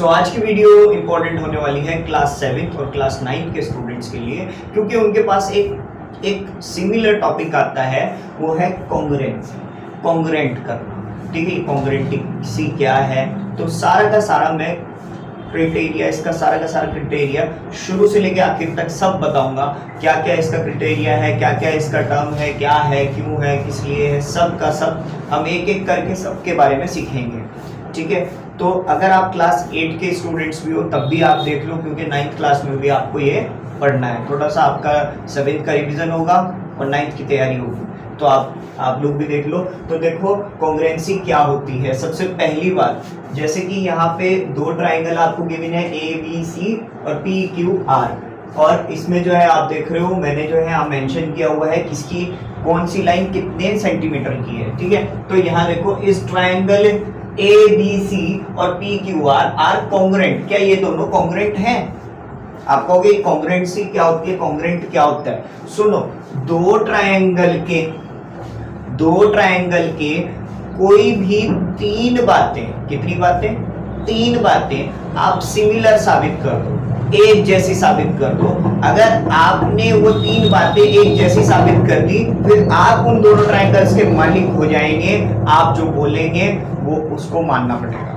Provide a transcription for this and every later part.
आज की video important होने वाली है क्लास 7 और क्लास 9 के स्टूडेंट्स के लिए, क्योंकि उनके पास एक सिमिलर टॉपिक आता है, वो है कॉन्ग्रुएंसी, कॉन्ग्रुएंट करना। ठीक है, कॉन्ग्रुएंसी क्या है, तो सारा का सारा मैं क्राइटेरिया, इसका सारा का सारा क्राइटेरिया शुरू से लेके आखिर तक सब बताऊंगा। क्या क्या इसका क्राइटेरिया है, क्या क्या इसका टर्म है, क्या है, क्यों है, किस लिए है, सब का सब हम एक एक करके सबके बारे में सीखेंगे। ठीक है, तो अगर आप क्लास 8 के स्टूडेंट्स भी हो तब भी आप देख लो, क्योंकि 9th क्लास में भी आपको ये पढ़ना है। थोड़ा सा आपका 7th का रिवीजन होगा और 9th की तैयारी होगी, तो आप लोग भी देख लो। तो देखो कॉन्ग्रुएंसी क्या होती है। सबसे पहली बात, जैसे कि यहाँ पे दो ट्राइंगल आपको गिवन है ABC और PQR, और इसमें जो है आप देख रहे हो मैंने जो है यहाँ मेंशन किया हुआ है किसकी कौन सी लाइन कितने सेंटीमीटर की है। ठीक है, तो यहाँ देखो इस ट्राइंगल ABC और PQR आर कॉन्ग्रुएंट। क्या ये दोनों कॉन्ग्रुएंट हैं? आप कहोगे कॉन्ग्रुएंसी क्या होती है, कॉन्ग्रुएंट क्या होता है? सुनो, दो ट्रायंगल के कोई भी तीन बातें, कितनी बातें? तीन बातें आप सिमिलर साबित कर दो, एक जैसी साबित कर दो। अगर आपने वो तीन बातें एक जैसी साबित कर दी, फिर आप उन दोनों ट्रायंगल्स के मालिक हो जाएंगे। आप जो बोलेंगे वो उसको मानना पड़ेगा,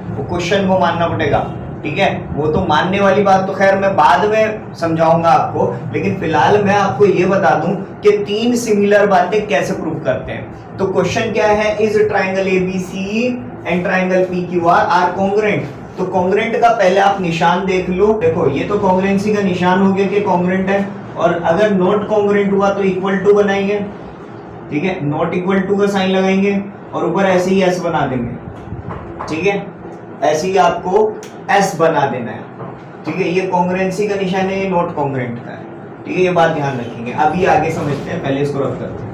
वो क्वेश्चन को मानना पड़ेगा। ठीक है, वो तो मानने वाली बात तो खैर मैं बाद में समझाऊंगा आपको, लेकिन फिलहाल मैं आपको ये बता दूं कि तीन सिमिलर बातें कैसे प्रूव करते हैं। तो क्वेश्चन क्या है, is triangle ABC and triangle PQR are congruent. तो कॉन्ग्रुएंट का पहले आप निशान देख लो। देखो ये तो कॉन्ग्रुएंसी का निशान हो गया कि कॉन्ग्रुएंट है, और अगर नॉट कॉन्ग्रुएंट हुआ तो इक्वल टू बनाएंगे। ठीक है, नॉट इक्वल टू का साइन लगाएंगे और ऊपर ऐसे ही S बना देंगे। ठीक है, ऐसे ही आपको S बना देना है। ठीक है, ये कॉन्ग्रुएंसी का निशान है, ये नॉट कॉन्ग्रुएंट का है। ठीक है, ये बात ध्यान रखेंगे। अभी आगे समझते हैं, पहले इसको रख करते हैं।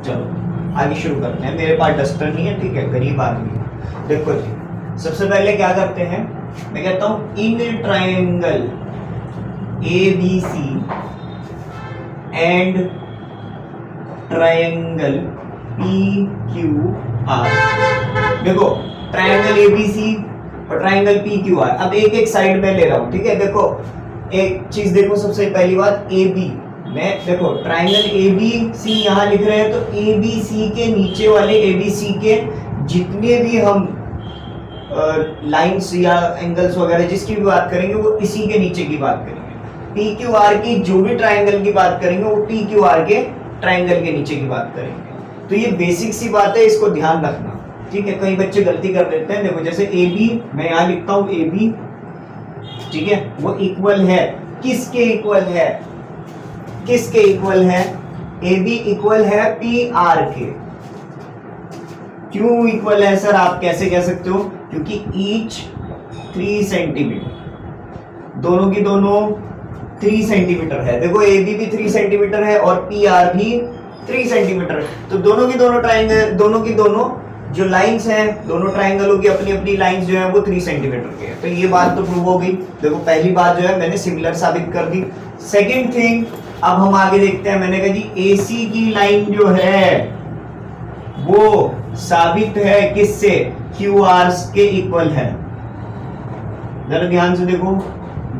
चलो आगे शुरू करते हैं। मेरे पास डस्टर नहीं है, ठीक है, गरीब आदमी है। देखो जी, सबसे पहले क्या करते हैं, मैं कहता हूं in triangle ABC and triangle PQR। देखो ट्रायंगल ABC और ट्रायंगल PQR, अब एक एक साइड में ले रहा हूं। ठीक है, देखो एक चीज देखो, सबसे पहली बात AB में देखो ट्रायंगल ABC यहां लिख रहे हैं, तो ABC के नीचे वाले ABC के जितने भी हम लाइंस या एंगल्स वगैरह जिसकी भी बात करेंगे वो इसी के नीचे की बात करेंगे। PQR की जो भी ट्रायंगल की बात करेंगे वो PQR के ट्रायंगल के नीचे की बात करेंगे। तो ये बेसिक सी बात है, इसको ध्यान रखना। ठीक है, कई बच्चे गलती कर देते हैं। देखो जैसे AB मैं यहाँ लिखता हूँ AB, ठीक है, वो इक्वल है किसके? इक्वल है किसके? इक्वल है AB इक्वल है PR के। क्यों इक्वल है सर, आप कैसे कह सकते हो? क्योंकि ईच 3 सेंटीमीटर, दोनों की दोनों 3 सेंटीमीटर है। देखो AB भी 3 सेंटीमीटर है और PR भी 3 सेंटीमीटर है। तो दोनों की दोनों ट्राइंगल, दोनों की दोनों जो लाइंस हैं, दोनों ट्राइंगलों की अपनी अपनी लाइंस जो है वो 3 सेंटीमीटर के है। तो ये बात तो प्रूव हो गई। देखो पहली बात जो है मैंने सिमिलर साबित कर दी। सेकेंड थिंग, अब हम आगे देखते हैं। मैंने कहा जी AC की लाइन जो है वो साबित है किससे? QR के इक्वल है। जरा ध्यान से देखो,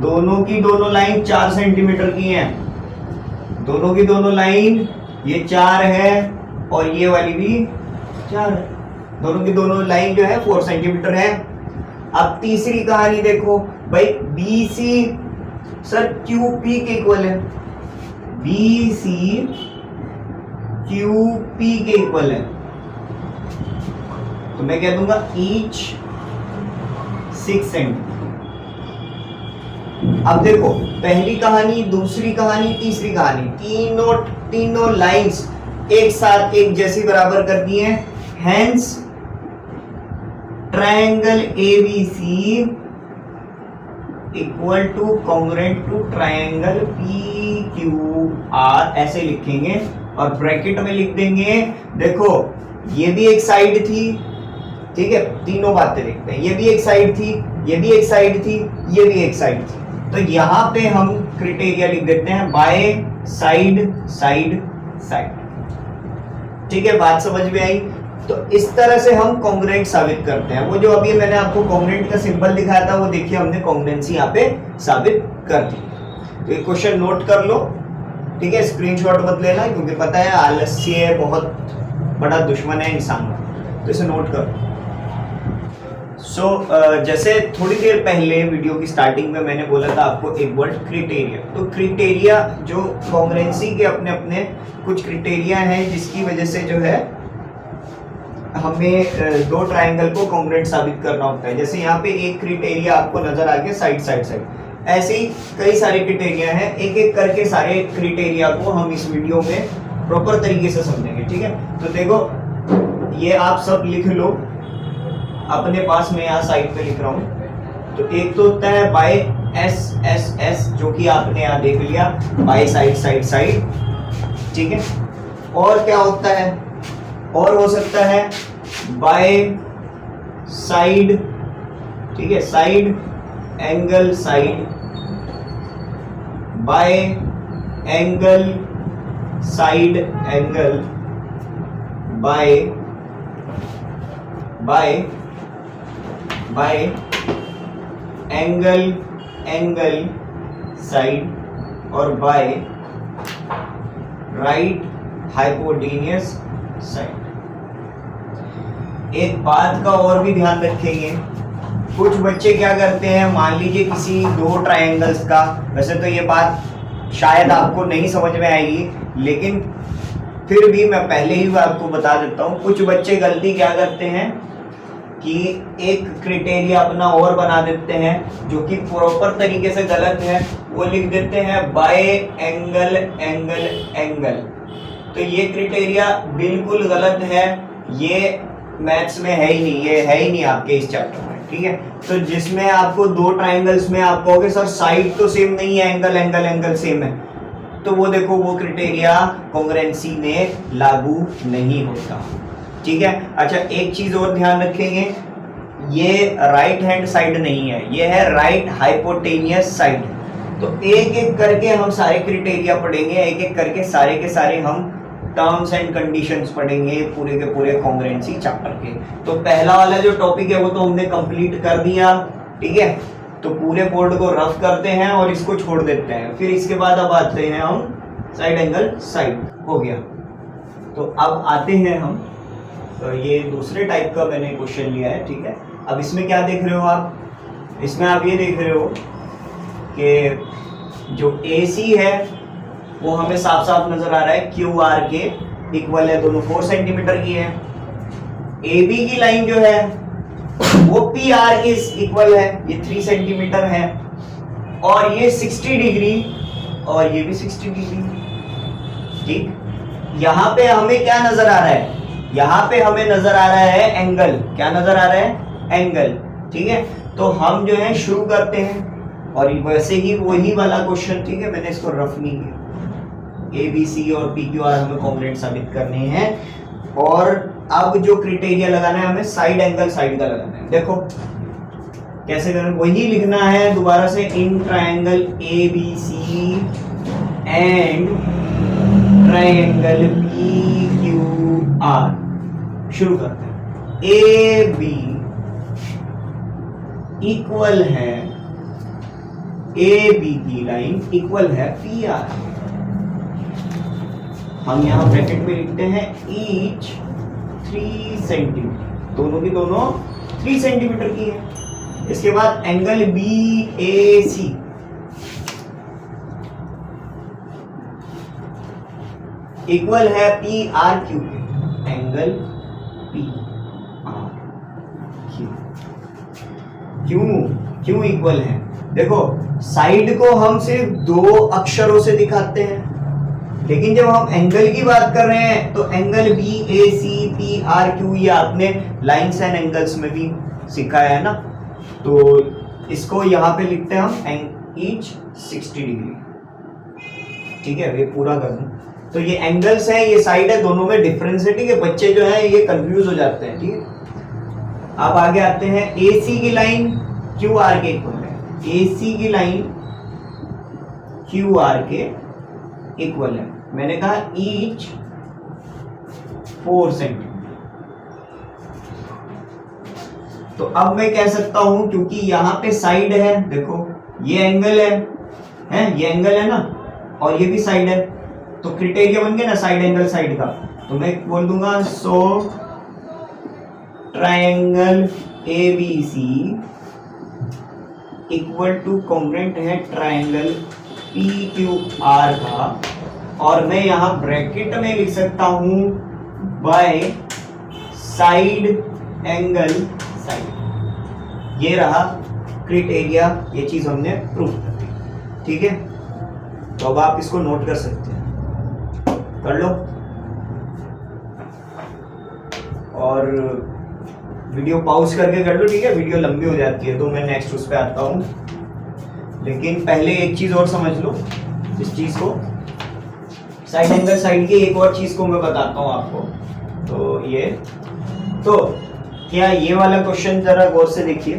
दोनों की दोनों लाइन 4 सेंटीमीटर की हैं। दोनों की दोनों लाइन ये 4 है और ये वाली भी 4 है। दोनों की दोनों लाइन जो है 4 सेंटीमीटर है। अब तीसरी कहानी देखो भाई, BC सर QP के इक्वल है। BC QP के इक्वल है, तो मैं कह दूंगा ईच 6 सेंटीमीटर। अब देखो पहली कहानी, दूसरी कहानी, तीसरी कहानी, तीनों लाइंस एक साथ एक जैसी बराबर कर दी हैं। Hence triangle ABC equal to congruent to triangle PQR, ऐसे लिखेंगे और ब्रैकेट में लिख देंगे। देखो ये भी एक साइड थी, ठीक है, तीनों बातें लिखते हैं। ये भी एक साइड थी, ये भी एक साइड थी, ये भी एक साइड थी। तो यहां पे हम क्राइटेरिया लिख देते हैं बाय साइड साइड साइड। ठीक है, बात समझ में आई? तो इस तरह से हम कॉन्ग्रुएंट साबित करते हैं। वो जो अभी मैंने आपको कॉन्ग्रुएंट का सिंबल दिखाया था, वो देखिए हमने कॉन्ग्रुएंसी यहाँ पे साबित कर दी। तो ये क्वेश्चन नोट कर लो, ठीक है, स्क्रीनशॉट मत लेना, क्योंकि पता है आलस्य बहुत बड़ा दुश्मन है इंसान का, तो इसे नोट करो। जैसे थोड़ी देर पहले वीडियो की स्टार्टिंग में मैंने बोला था आपको एक वर्ड क्राइटेरिया। तो क्राइटेरिया जो कॉन्ग्रुएंसी के अपने अपने कुछ क्राइटेरिया हैं, जिसकी वजह से जो है हमें दो ट्रायंगल को कॉन्ग्रुएंट साबित करना होता है। जैसे यहाँ पे एक क्राइटेरिया आपको नजर आ गया साइड साइड साइड, ऐसे ही कई सारे क्राइटेरिया हैं। एक एक करके सारे क्राइटेरिया को हम इस वीडियो में प्रॉपर तरीके से समझेंगे, ठीक है। तो देखो ये आप सब लिख लो अपने पास, मैं यहाँ साइड पे लिख रहा हूँ। तो एक तो होता है बाय एस एस एस, जो कि आपने यहाँ देख लिया, बाय साइड साइड साइड, ठीक है। और क्या होता है, और हो सकता है बाय साइड, ठीक है, side angle side, bye angle side angle, bye angle angle side, और बाय राइट हाइपोटेन्यूस साइड। एक बात का और भी ध्यान रखेंगे, कुछ बच्चे क्या करते हैं, मान लीजिए किसी दो ट्रायंगल्स का, वैसे तो ये बात शायद आपको नहीं समझ में आएगी, लेकिन फिर भी मैं पहले ही आपको बता देता हूँ। कुछ बच्चे गलती क्या करते हैं कि एक क्राइटेरिया अपना और बना देते हैं, जो कि प्रॉपर तरीके से गलत है। वो लिख देते हैं बाय एंगल एंगल एंगल। तो ये क्राइटेरिया बिल्कुल गलत है, ये मैथ्स में है ही नहीं, ये है ही नहीं आपके इस चैप्टर में, ठीक है। तो जिसमें आपको दो ट्रायंगल्स में आप कहोगे सर साइड तो सेम नहीं है, एंगल एंगल एंगल सेम है, तो वो देखो वो क्राइटेरिया कॉन्ग्रुएंसी में लागू नहीं होता, ठीक है। अच्छा एक चीज और ध्यान रखेंगे, ये राइट हैंड साइड नहीं है, ये है राइट हाइपोटेनियस साइड। तो एक एक करके हम सारे क्राइटेरिया पढ़ेंगे, एक एक करके सारे के सारे हम टर्म्स एंड कंडीशंस पढ़ेंगे पूरे के पूरे कॉन्ग्रुएंसी चैप्टर के। तो पहला वाला जो टॉपिक है वो तो हमने कंप्लीट कर दिया, ठीक है। तो पूरे बोर्ड को रफ करते हैं और इसको छोड़ देते हैं। फिर इसके बाद अब आते हैं हम साइड एंगल साइड, हो गया। तो अब आते हैं हम, तो ये दूसरे टाइप का मैंने क्वेश्चन लिया है, ठीक है। अब इसमें क्या देख रहे हो आप, इसमें आप ये देख रहे हो कि जो AC है वो हमें साफ साफ नजर आ रहा है QR के इक्वल है, दोनों 4 सेंटीमीटर की है। AB की लाइन जो है वो PR के इक्वल है, ये 3 सेंटीमीटर है, और ये 60 डिग्री और ये भी 60 डिग्री, ठीक। यहाँ पे हमें क्या नजर आ रहा है, यहाँ पे हमें नजर आ रहा है एंगल, क्या नजर आ रहा है, एंगल, ठीक है। तो हम जो है शुरू करते हैं, और वैसे ही वही वाला क्वेश्चन, ठीक है, मैंने इसको रफ नहीं किया। ABC और PQR हमें कॉन्ग्रुएंट साबित करने हैं, और अब जो क्राइटेरिया लगाना है हमें साइड एंगल साइड का लगाना है। देखो कैसे करें, वही लिखना है दोबारा से, in triangle ABC and triangle PQR। शुरू करते हैं। AB इक्वल है, AB की लाइन इक्वल है PR। हम यहाँ ब्रैकेट में लिखते हैं ईच 3 सेंटीमीटर, दोनों की दोनों 3 सेंटीमीटर की है। इसके बाद एंगल BAC इक्वल है PRQ के, एंगल PRQ। क्यों इक्वल है, देखो साइड को हम सिर्फ 2 अक्षरों से दिखाते हैं, लेकिन जब हम एंगल की बात कर रहे हैं तो एंगल BAC PRQ ये आपने लाइंस एंड एंगल्स में भी सिखाया है ना। तो इसको यहाँ पे लिखते हैं हम ईच 60 डिग्री, ठीक है। ये पूरा कर दूं तो ये एंगल्स हैं, ये साइड है, दोनों में डिफरेंस है, ठीक है। बच्चे जो है ये कंफ्यूज हो जाते हैं, ठीक है। अब आगे आते हैं, AC की लाइन QR के इक्वल है, AC की लाइन QR के इक्वल है। मैंने कहा ईच 4 सेंटीमीटर, तो अब मैं कह सकता हूं क्योंकि यहाँ पे साइड है, देखो ये एंगल है ये एंगल है ना, और ये भी साइड है, तो क्राइटेरिया बन गया ना साइड एंगल साइड का। तो मैं बोल दूंगा so triangle ABC equal to congruent है ट्रायंगल PQR का, और मैं यहां ब्रैकेट में लिख सकता हूं बाय साइड एंगल साइड। ये रहा क्राइटेरिया, ये चीज हमने प्रूव कर दी, ठीक है। तो अब आप इसको नोट कर सकते हैं, कर लो। और वीडियो पॉज करके कर लो, ठीक है, वीडियो लंबी हो जाती है तो मैं नेक्स्ट उस पर आता हूं। लेकिन पहले एक चीज और समझ लो, इस चीज को साइड एंगल साइड की एक और चीज को मैं बताता हूं आपको। तो ये तो क्या ये वाला क्वेश्चन जरा गौर से देखिए,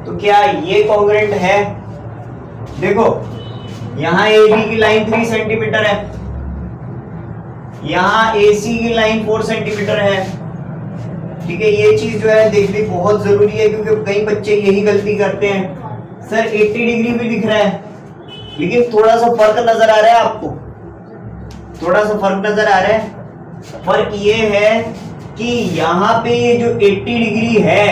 तो क्या ये कॉन्ग्रुएंट है? देखो यहां AB की लाइन 3 सेंटीमीटर है, यहां AC की लाइन 4 सेंटीमीटर है, ठीक है। ये चीज जो है देखनी बहुत जरूरी है क्योंकि कई बच्चे यही गलती करते हैं, सर 80 डिग्री भी दिख रहा है लेकिन थोड़ा सा फर्क नजर आ रहा है आपको, थोड़ा सा फर्क नजर आ रहा है। फर्क ये है कि यहाँ पे ये जो 80 डिग्री है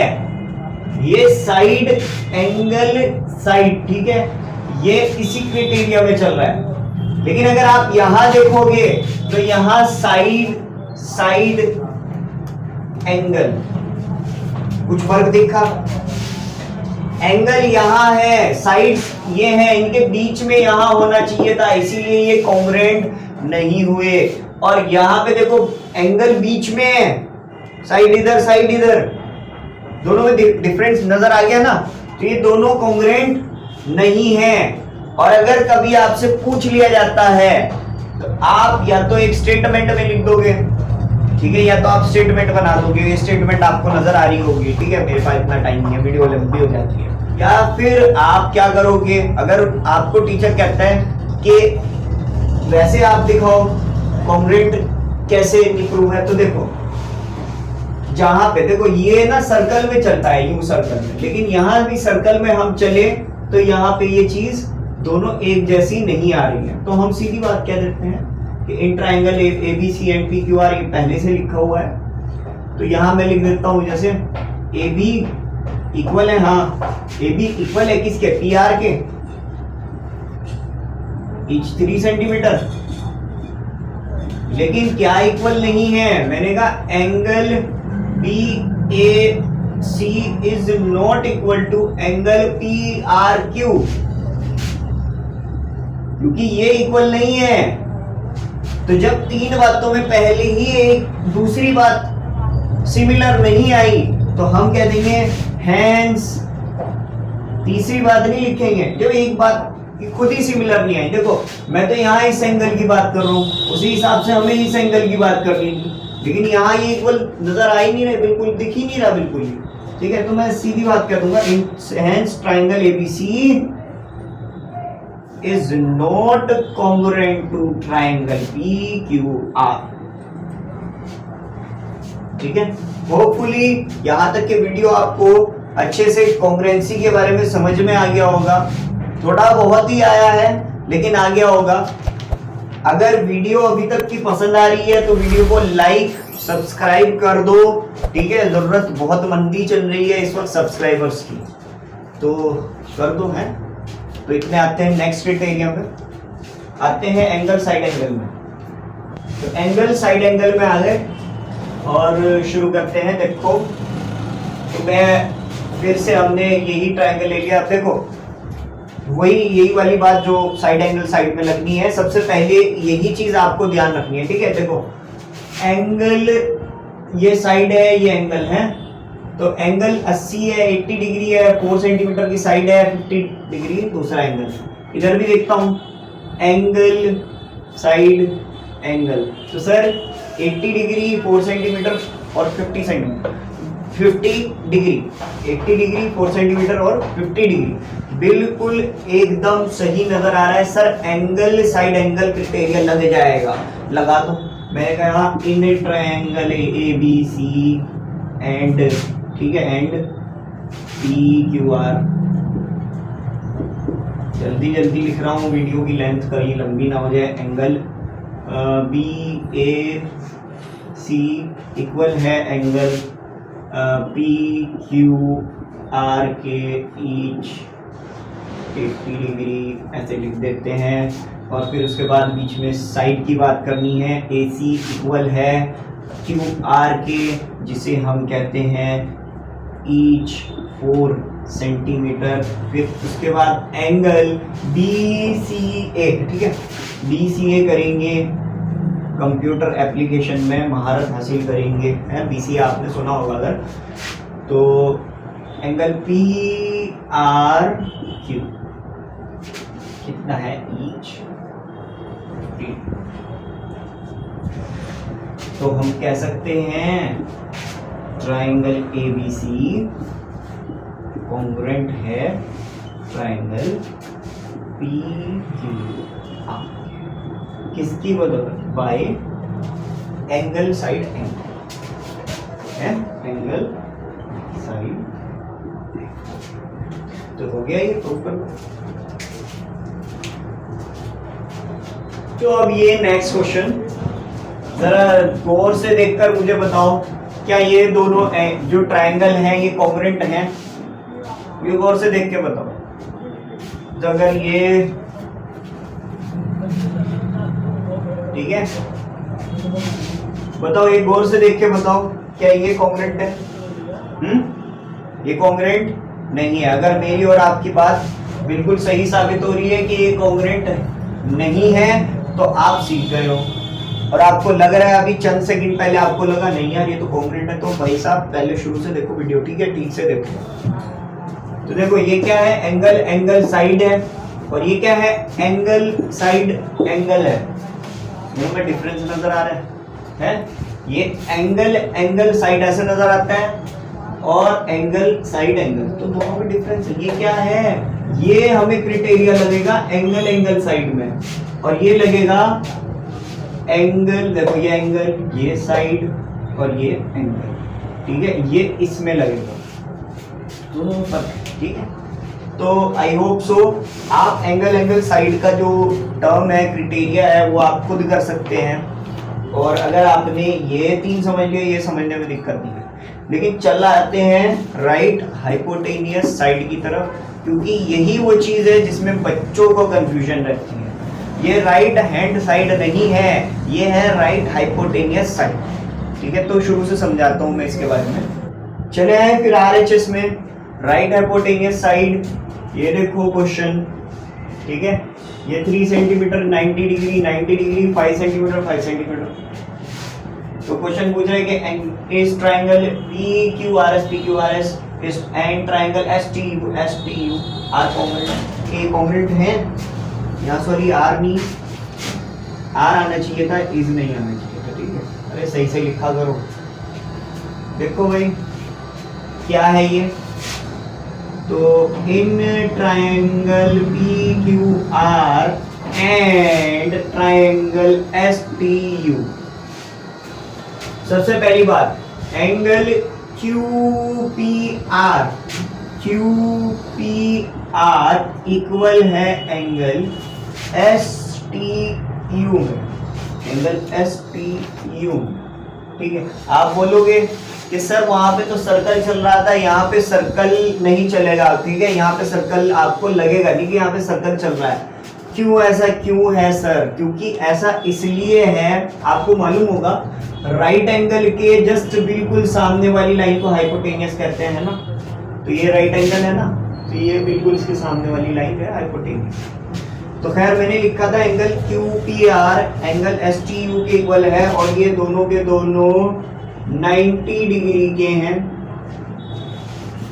ये साइड एंगल साइड, ठीक है, ये इसी क्राइटेरिया में चल रहा है। लेकिन अगर आप यहां देखोगे तो यहां साइड एंगल कुछ फर्क दिखा, एंगल यहां है, साइड ये है, इनके बीच में यहां होना चाहिए था, इसीलिए ये कॉन्ग्रुएंट नहीं हुए। और यहां पे देखो एंगल बीच में है, साइड इधर, दोनों में डिफरेंस नजर आ गया ना, तो ये दोनों कॉन्ग्रुएंट नहीं है। और अगर कभी आपसे पूछ लिया जाता है तो आप या तो एक स्टेटमेंट में लिख दोगे, ठीक है, या तो आप स्टेटमेंट बना दोगे, ये स्टेटमेंट आपको नजर आ रही होगी, ठीक है, मेरे पास इतना टाइम नहीं है, वीडियो लंबी हो जाती है। या फिर आप क्या करोगे, अगर आपको टीचर कहता है कि वैसे आप दिखाओ कॉन्ग्रुएंट कैसे प्रूव है, तो देखो जहां पे देखो ये ना सर्कल में चलता है, यू सर्कल में, लेकिन यहां भी सर्कल में हम चले तो यहाँ पे ये चीज दोनों एक जैसी नहीं आ रही है। तो हम सीधी बात कह देते हैं कि in triangle ABC and PQR ये पहले से लिखा हुआ है। तो यहां मैं लिख देता हूं जैसे AB इक्वल है, हाँ AB इक्वल है किसके, PR के, ईच 3 सेंटीमीटर। लेकिन क्या इक्वल नहीं है, मैंने कहा angle BAC is not equal to angle PRQ, क्योंकि ये इक्वल नहीं है। तो जब तीन बातों में पहले ही एक दूसरी बात सिमिलर नहीं आई तो हम कह देंगे हैंस, तीसरी बात नहीं लिखेंगे जब एक बात खुद ही सिमिलर नहीं आई। देखो मैं तो यहाँ इस एंगल की बात कर रहा हूँ, उसी हिसाब से हमें इस एंगल की बात करनी थी, लेकिन यहाँ ये इक्वल नजर आ ही नहीं रहा, बिल्कुल दिख ही नहीं रहा बिल्कुल ही, ठीक है। तो मैं सीधी बात कर दूंगा, hence triangle ABC is not congruent to triangle PQR, ठीक है। होपफुली यहां तक के वीडियो आपको अच्छे से कॉन्ग्रुएंसी के बारे में समझ में आ गया होगा, थोड़ा बहुत ही आया है लेकिन आ गया होगा। अगर वीडियो अभी तक की पसंद आ रही है तो वीडियो को लाइक सब्सक्राइब कर दो, ठीक है, जरूरत बहुत मंदी चल रही है इस वक्त सब्सक्राइबर्स की, तो कर दो है। तो इतने आते हैं नेक्स्ट क्राइटेरिया पे, आते हैं एंगल साइड एंगल में। तो एंगल साइड एंगल में आ गए और शुरू करते हैं। देखो तो मैं फिर से हमने यही ट्रायंगल ले लिया। अब देखो वही यही वाली बात जो साइड एंगल साइड में लगनी है, सबसे पहले यही चीज आपको ध्यान रखनी है, ठीक है। देखो एंगल ये साइड है, ये एंगल है, तो एंगल 80 है, 80 डिग्री है, 4 सेंटीमीटर की साइड है, 50 डिग्री दूसरा एंगल। इधर भी देखता हूं एंगल साइड एंगल, तो सर 80 डिग्री 4 सेंटीमीटर और 50 सेंटीमीटर, 50 डिग्री, 80 डिग्री 4 सेंटीमीटर और 50 डिग्री, बिल्कुल एकदम सही नजर आ रहा है sir. Angle side angle criteria लग जाएगा, लगा दो। मैंने कहा इन ट्रायंगल ABC एंड ठीक है, एंड PQR, जल्दी जल्दी लिख रहा हूँ, वीडियो की लेंथ कहीं लंबी ना हो जाए। एंगल BAC इक्वल है एंगल PQR के ईच 80 डिग्री, ऐसे लिख देते हैं। और फिर उसके बाद बीच में साइड की बात करनी है। AC इक्वल है QR के, जिसे हम कहते हैं ईच 4 सेंटीमीटर। फिर उसके बाद एंगल BCA, ठीक है, BCA करेंगे, कंप्यूटर एप्लीकेशन में महारत हासिल करेंगे, है BCA आपने सुना होगा अगर तो। एंगल PRQ कितना है, ईच 50। तो हम कह सकते हैं ट्राइंगल ABC कॉन्ग्रुएंट है ट्राइंगल PQR, किसकी बदौलत, बाय एंगल साइड एंगल, है एंगल साइड। तो हो गया ये प्रूफ कर। तो अब ये नेक्स्ट क्वेश्चन जरा गौर से देखकर मुझे बताओ, क्या ये दोनों जो ट्राइंगल हैं ये कॉन्ग्रुएंट हैं? ये गौर से देख के बताओ। तो अगर ये ठीक है, बताओ, ये गौर से देख के बताओ, क्या ये कॉन्ग्रुएंट है? ये कॉन्ग्रुएंट नहीं है। अगर मेरी और आपकी बात बिल्कुल सही साबित हो रही है कि ये कॉन्ग्रुएंट नहीं है, तो आप सीख गए हो। और आपको लग रहा है अभी चंद सेकंड पहले आपको लगा नहीं यार ये तो कॉन्ग्रुएंट है, तो भाई साहब पहले शुरू से देखो वीडियो, ठीक है, ठीक से देखो। तो देखो ये क्या है, एंगल, एंगल साइड है, और ये क्या है, एंगल साइड एंगल है। दोनों में डिफरेंस नजर आ रहा है? ये एंगल, एंगल साइड ऐसे नजर आता है, और एंगल साइड एंगल, तो दोनों में डिफरेंस है। ये क्या है, ये हमें क्राइटेरिया लगेगा एंगल, एंगल साइड में, और ये लगेगा एंगल, देखो ये एंगल, ये साइड और ये एंगल, ठीक है, ये इसमें लगेगा, दोनों में फर्क है, ठीक है। तो आई होप सो आप एंगल, एंगल साइड का जो टर्म है, क्राइटेरिया है, वो आप खुद कर सकते हैं। और अगर आपने ये तीन समझ लिया, ये समझने में दिक्कत नहीं है। लेकिन चल आते हैं राइट हाइपोटेनियस साइड की तरफ, क्योंकि यही वो चीज है जिसमें बच्चों को कंफ्यूजन रहती है। ये राइट हैंड साइड नहीं है, ये है राइट हाइपोटेनियस साइड, ठीक है। तो शुरू से समझाता हूं मैं इसके बारे में। चले आए फिर RHS में, राइट हाइपोटेनियस साइड। ये देखो क्वेश्चन, ठीक है, ये 3 centimeter 90 degree 90 degree 5 centimeter 5 centimeter. तो क्वेश्चन पूछ रहा है कि इस ट्राइंगल PQRS इस and triangle STU are congruent, ए कॉन्ग्रुएंट है। यहाँ सॉरी आर नहीं, आर आना चाहिए था, इज नहीं आना चाहिए था, ठीक है। अरे सही से लिखा करो। देखो भाई क्या है ये, तो in triangle PQR and triangle STU, सबसे पहली बात, एंगल QPR इक्वल है एंगल STU में, एंगल STU, ठीक है। आप बोलोगे कि सर वहां पे तो सर्कल चल रहा था, यहाँ पे सर्कल नहीं चलेगा, ठीक है, यहाँ पे सर्कल आपको लगेगा नहीं कि यहाँ पे सर्कल चल रहा है। क्यों ऐसा क्यों है सर? क्योंकि ऐसा इसलिए है, आपको मालूम होगा राइट एंगल के जस्ट बिल्कुल सामने वाली लाइन को हाइपोटेनियस कहते हैं ना। तो ये राइट एंगल है ना, तो ये बिल्कुल इसके सामने वाली लाइन है हाइपोटेनियस। तो खैर मैंने लिखा था एंगल QPR एंगल STU के इक्वल है, और ये दोनों के दोनों 90 डिग्री के हैं।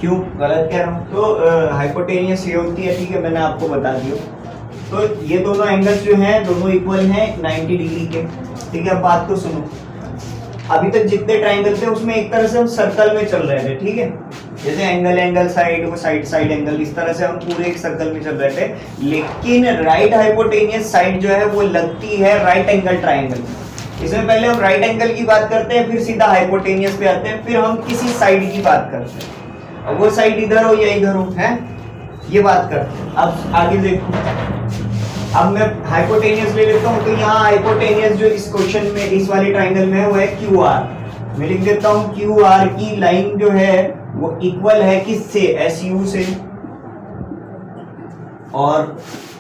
क्यों गलत कह रहा हूँ? तो हाइपोटेनियस ये होती है, ठीक है, मैंने आपको बता दिया। तो ये दोनों एंगल्स जो हैं दोनों इक्वल हैं 90 डिग्री के, ठीक है। अब बात को सुनो, अभी तक जितने ट्राइंगल थे उसमें एक तरह से हम सर्कल में चल रहे थे, ठीक है, जैसे एंगल एंगल साइड, वो साइड साइड एंगल, इस तरह से हम पूरे एक सर्कल में चल रहे थे। लेकिन राइट हाइपोटेनियस साइड जो है वो लगती है राइट एंगल ट्राइंगल में, इसमें पहले हम राइट एंगल की बात करते हैं, फिर सीधा हाइपोटेनियस पे आते हैं, फिर हम किसी साइड की बात करते हैं। अब वो साइड इधर हो या इधर हो, है ये बात करते हैं। अब आगे देखो, अब मैं हाइपोटेनियस ले लेता हूँ, तो यहाँ हाइपोटेनियस जो इस क्वेश्चन में इस वाले ट्राइंगल में है वो है क्यू आर। मैं लिख देता हूँ क्यू आर की लाइन जो है वो इक्वल है किससे, एस यू से, और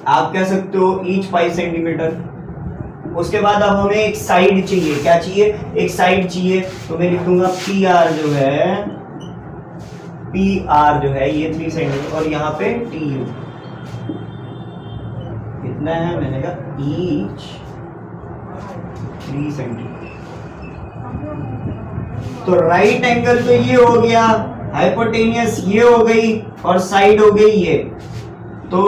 आप कह सकते हो ईच 5 सेंटीमीटर। उसके बाद अब हमें एक साइड चाहिए, क्या चाहिए, एक साइड चाहिए, तो मैं लिख दूंगा पी आर जो है, पी आर जो है ये 3 सेंटीमीटर, और यहाँ पे टी यू कितना है, मैंने कहा ईच 3 सेंटीमीटर। तो राइट एंगल तो ये हो गया, हाइपोटेनियस ये हो गई, और साइड हो गई ये। तो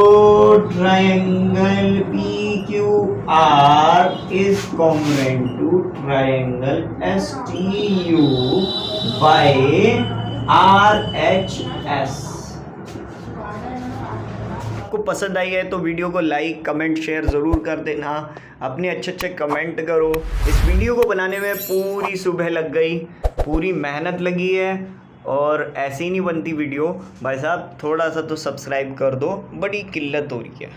triangle P Q R is congruent to triangle S T U by R H S. आपको पसंद आई है तो वीडियो को लाइक कमेंट शेयर ज़रूर कर देना, अपने अच्छे कमेंट करो। इस वीडियो को बनाने में पूरी सुबह लग गई, पूरी मेहनत लगी है, और ऐसे ही नहीं बनती वीडियो भाई साहब, थोड़ा सा तो सब्सक्राइब कर दो, बड़ी किल्लत हो रही है।